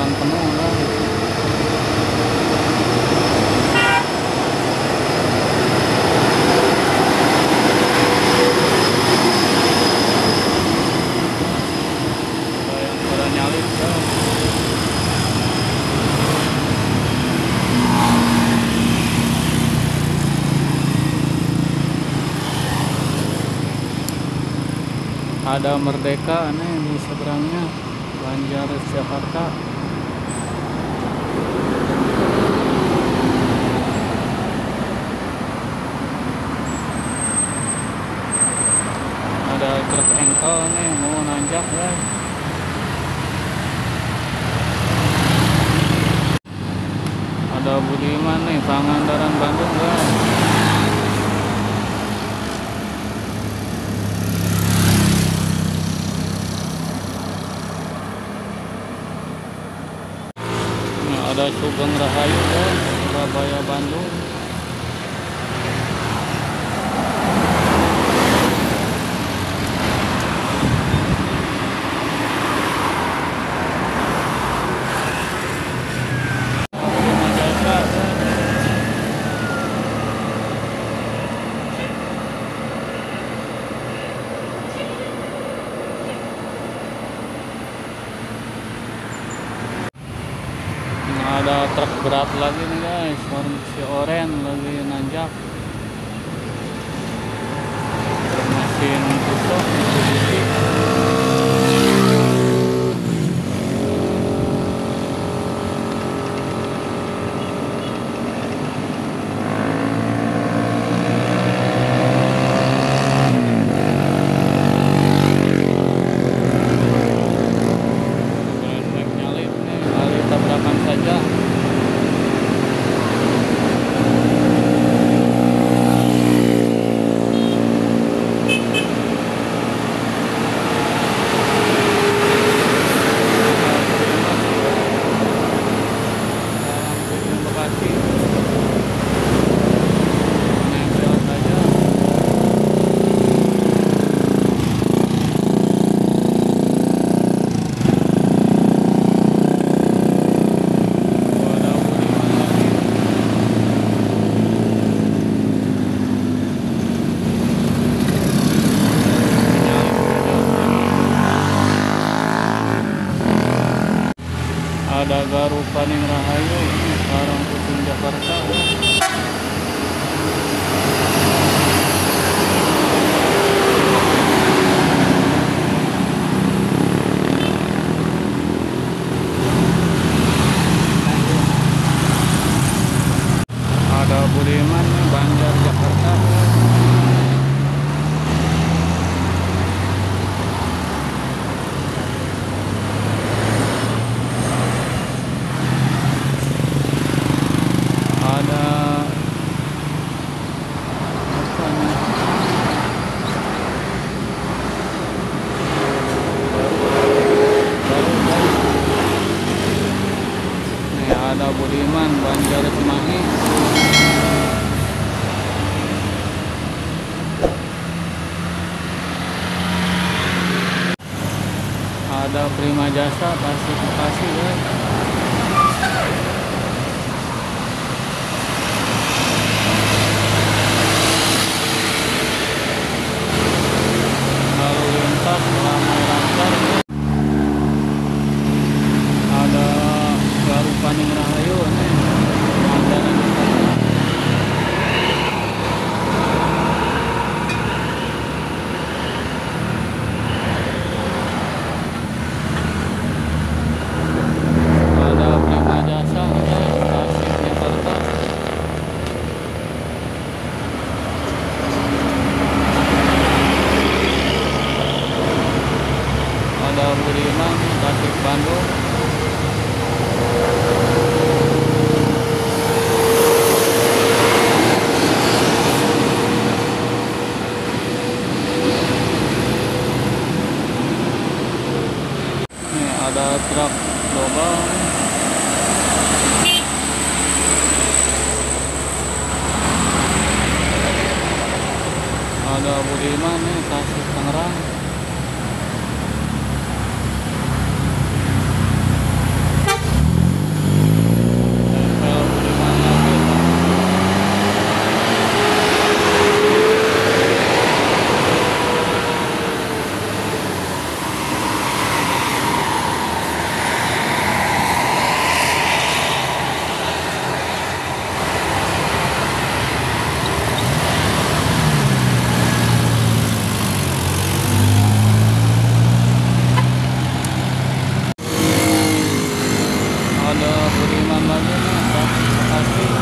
orang penuh lah. Ada yang pada nyalip lah. Ada Merdeka nih di seberangnya, Banjar Jakarta. Ada truk engkel nih mau nanjak ya. Ada Budiman nih, Pangandaran Bandung guys. Ada Sugeng Rahayu guys, Surabaya Bandung. Ada truk berat lagi nih guys, si Oren lagi nanjak. Mesin tusuk Mitsubishi. Nyalip nih, kali tabrakan saja. Ada Garupaning Rahayu, Parangkusumo Jakarta. Ada Budiman, Banjar Jakarta. Ada nih, ada Budiman, Banjar Cimahi. Ada Prima Jasa, Tasik Bekasi guys. Lalu lintas ramai lancar guys. Ada Garupaning Rahayu nih, Pangandaran Jakarta. Ada Prima Jasa guys, Tasik Jakarta. Ada Budiman, Tasik Bandung. Nih ada truk global. Ada Budiman nih, Tasik Tangerang. lagi nih, Bekasi.